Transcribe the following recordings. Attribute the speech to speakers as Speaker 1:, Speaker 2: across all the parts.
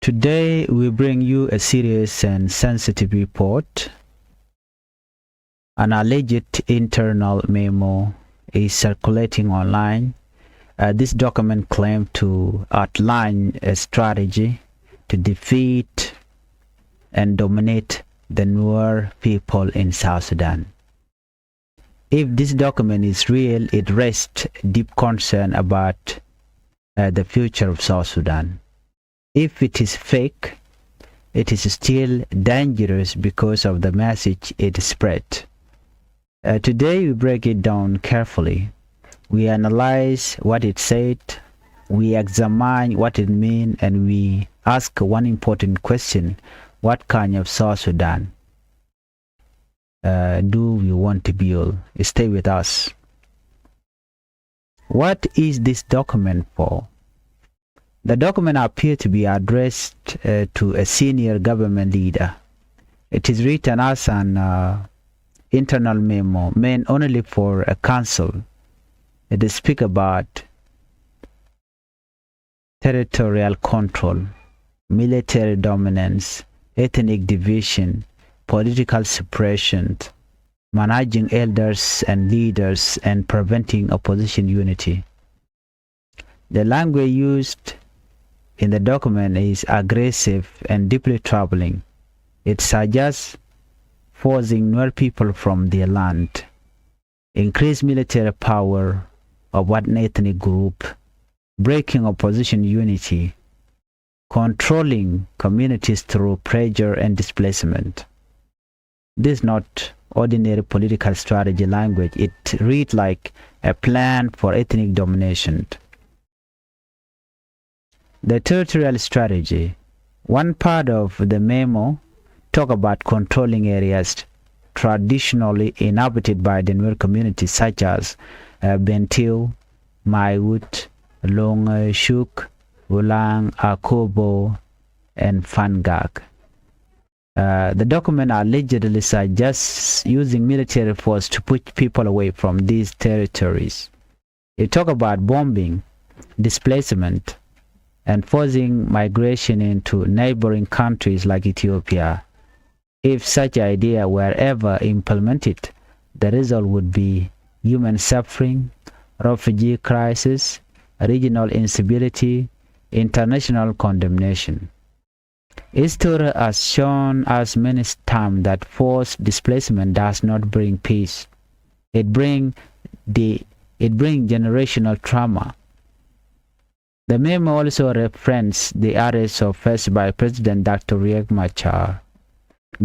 Speaker 1: Today we bring you a serious and sensitive report. An alleged internal memo is circulating online. This document claims to outline a strategy to defeat and dominate the Nuer people in South Sudan. If this document is real, it raises deep concern about the future of South Sudan. If it is fake, it is still dangerous because of the message it spread. Today we break it down carefully. We analyze what it said, we examine what it means, and we ask one important question: what kind of South Sudan do we want to build? Stay with us. What is this document for? The document appears to be addressed to a senior government leader. It is written as an internal memo meant only for a council. It speaks about territorial control, military dominance, ethnic division, political suppression, managing elders and leaders, and preventing opposition unity. The language used in the document is aggressive and deeply troubling. It suggests forcing Nuer people from their land, increased military power of one ethnic group, breaking opposition unity, controlling communities through pressure and displacement. This is not ordinary political strategy language. It reads like a plan for ethnic domination. The territorial strategy. One part of the memo talk about controlling areas traditionally inhabited by the Nuer communities such as Bentiu, Maiwut, Long Shuk, Ulang, Akobo, and Fangak. The document allegedly suggests using military force to push people away from these territories. It talks about bombing, displacement, and forcing migration into neighboring countries like Ethiopia. If such idea were ever implemented, the result would be human suffering, refugee crisis, regional instability, international condemnation. History has shown us many times that forced displacement does not bring peace. It brings generational trauma. The memo also references the arrest of first by President Dr. Riek Machar.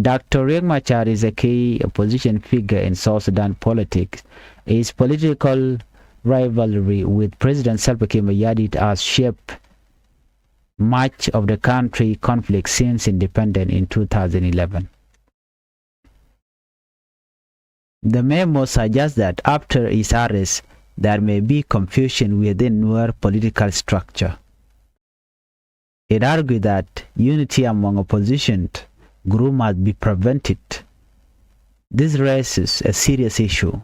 Speaker 1: Dr. Riek Machar is a key opposition figure in South Sudan politics. His political rivalry with President Salva Kiir Mayardit has shaped much of the country conflict since independence in 2011. The memo suggests that after his arrest, there may be confusion within Nuer political structure. It argued that unity among opposition groups must be prevented. This raises a serious issue.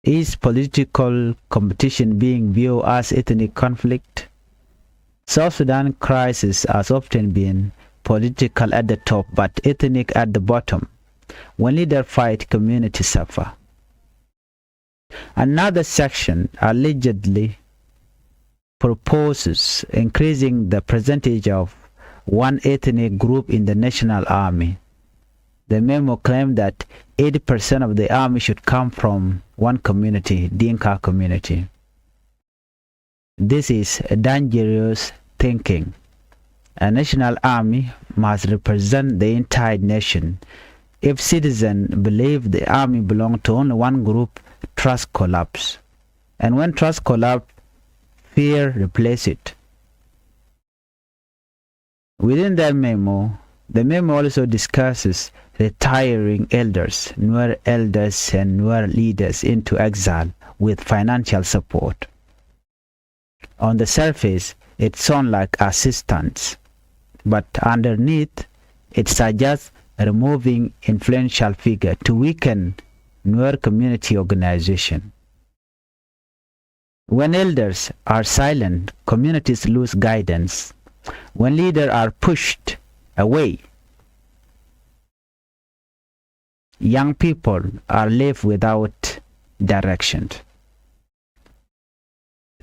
Speaker 1: Is political competition being viewed as ethnic conflict? South Sudan crisis has often been political at the top but ethnic at the bottom. When leaders fight, communities suffer. Another section allegedly proposes increasing the percentage of one ethnic group in the national army. The memo claimed that 80% of the army should come from one community, Dinka community. This is dangerous thinking. A national army must represent the entire nation. If citizens believe the army belongs to only one group, trust collapses. And when trust collapses, fear replaces it. Within that memo, the memo also discusses retiring elders, Nuer elders and Nuer leaders into exile with financial support. On the surface, it sounds like assistance, but underneath, it suggests removing influential figures to weaken Nuer community organization. When elders are silent, communities lose guidance. When leaders are pushed away, young people are left without direction.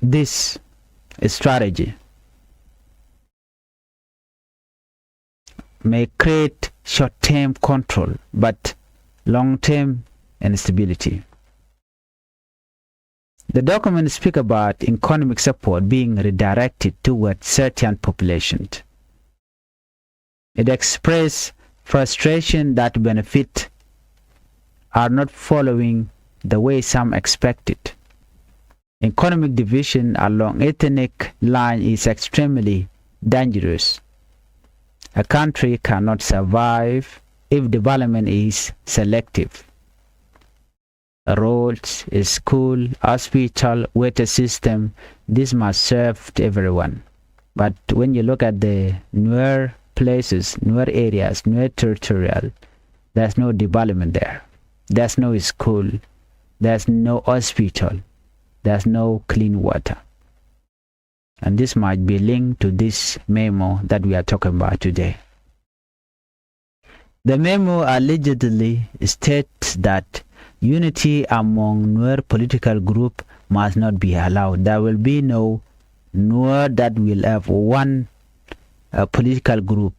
Speaker 1: This strategy may create short-term control, but long-term instability. The document speaks about economic support being redirected towards certain populations. It expresses frustration that benefits are not following the way some expected. Economic division along ethnic line is extremely dangerous. A country cannot survive if development is selective. Roads, school, hospital, water system, this must serve everyone. But when you look at the Nuer places, Nuer areas, Nuer territorial, there's no development there. There's no school, there's no hospital, there's no clean water. And this might be linked to this memo that we are talking about today. The memo allegedly states that unity among Nuer political group must not be allowed. There will be no Nuer that will have one political group.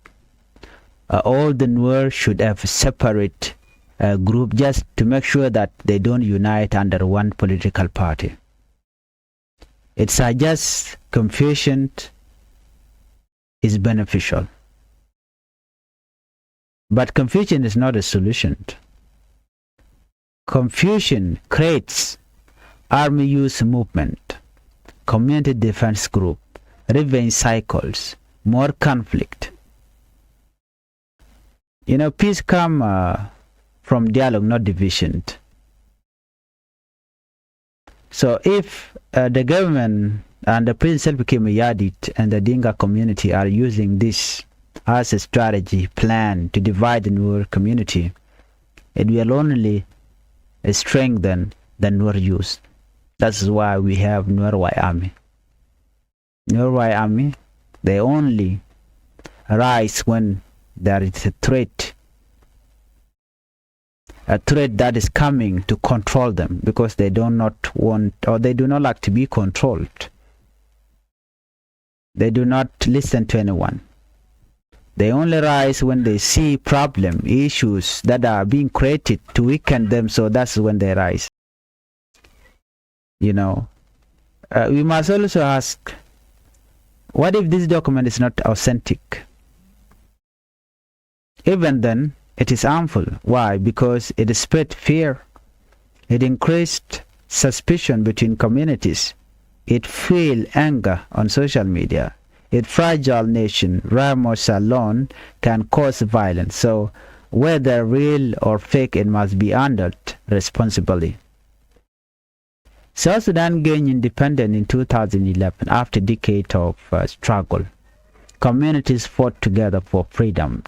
Speaker 1: All the Nuer should have a separate group just to make sure that they don't unite under one political party. It suggests confusion is beneficial. But confusion is not a solution. Confusion creates army use movement, community defense group, revenge cycles, more conflict. Peace comes from dialogue, not division. So if the government and the President Salva Kiir Mayardit and the Dinka community are using this as a strategy plan to divide the Nuer community, it will only strengthen the Nuer youth. That's why we have Nuer White Army. Nuer White Army, they only rise when there is a threat that is coming to control them, because they do not want, or they do not like to be controlled. They do not listen to anyone. They only rise when they see problem, issues that are being created to weaken them, so that's when they rise. We must also ask, what if this document is not authentic? Even then, it is harmful. Why? Because it spread fear. It increased suspicion between communities. It fueled anger on social media. A fragile nation, rumors alone can cause violence. So whether real or fake, it must be handled responsibly. South Sudan gained independence in 2011 after a decade of struggle. Communities fought together for freedom.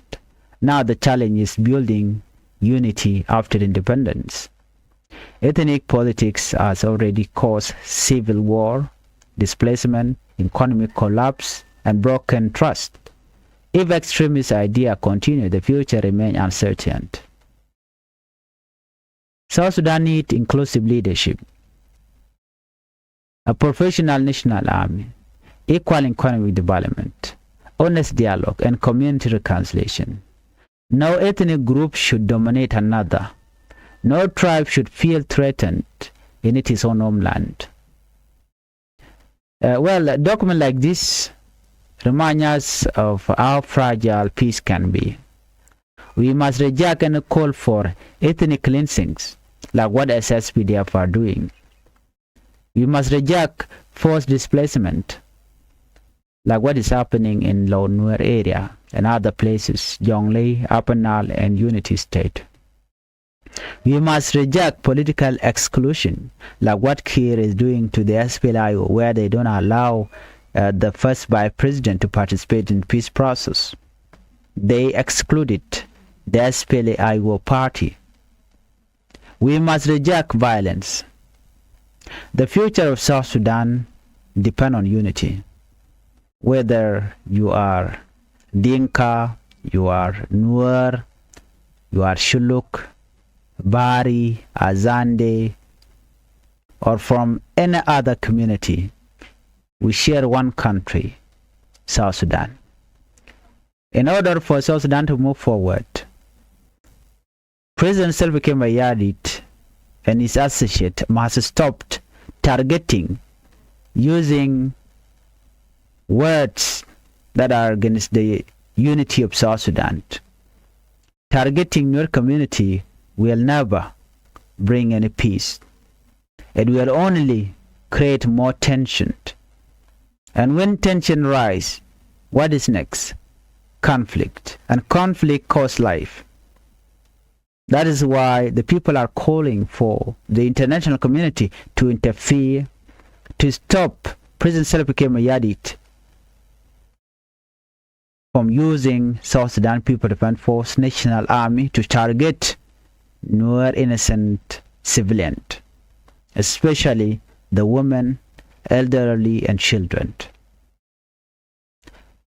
Speaker 1: Now the challenge is building unity after independence. Ethnic politics has already caused civil war, displacement, economic collapse, and broken trust. If extremist ideas continue, the future remains uncertain. South Sudan needs inclusive leadership, a professional national army, equal economic development, honest dialogue, and community reconciliation. No ethnic group should dominate another. No tribe should feel threatened in its own homeland. A document like this reminds us of how fragile peace can be. We must reject any call for ethnic cleansings, like what SSPDF are doing. We must reject forced displacement, like what is happening in Lower Nuer area and other places, Jonglei, Upper Nile, and Unity State. We must reject political exclusion, like what Kiir is doing to the SPLIO, where they don't allow the first vice president to participate in the peace process. They excluded the SPLIO party. We must reject violence. The future of South Sudan depends on unity. whether you are Dinka, you are Nuer, you are Shuluk, Bari, Azande, or from any other community. We share one country, South Sudan. In order for South Sudan to move forward, President Salva Kiir Mayardit and his associate must stop targeting using words that are against the unity of South Sudan. Targeting Nuer community will never bring any peace. It will only create more tension. And when tension rises, what is next? Conflict. And conflict costs life. That is why the people are calling for the international community to interfere, to stop President Salva Kiir Mayardit from using South Sudan People Defense Force National Army to target Nuer innocent civilians, especially the women, elderly, and children.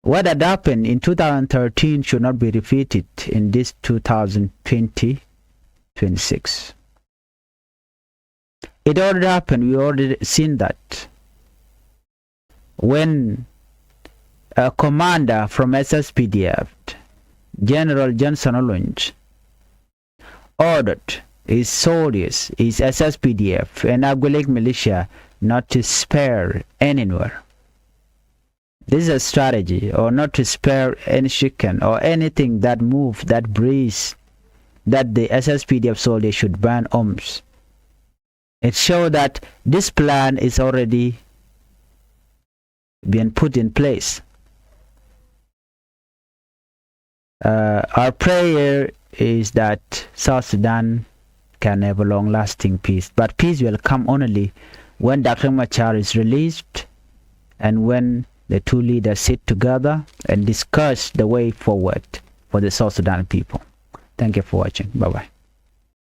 Speaker 1: What had happened in 2013 should not be repeated in this 2020-26. It already happened. We already seen that when a commander from SSPDF, General Johnson Olunj, ordered his soldiers, his SSPDF and Agulek militia not to spare anywhere. This is a strategy, or not to spare any chicken or anything that moves, that breathes, that the SSPDF soldiers should burn arms. It shows that this plan is already being put in place. Our prayer is that South Sudan can have a long-lasting peace, but peace will come only when Dr. Machar is released and when the two leaders sit together and discuss the way forward for the South Sudan people. Thank you for watching. Bye-bye.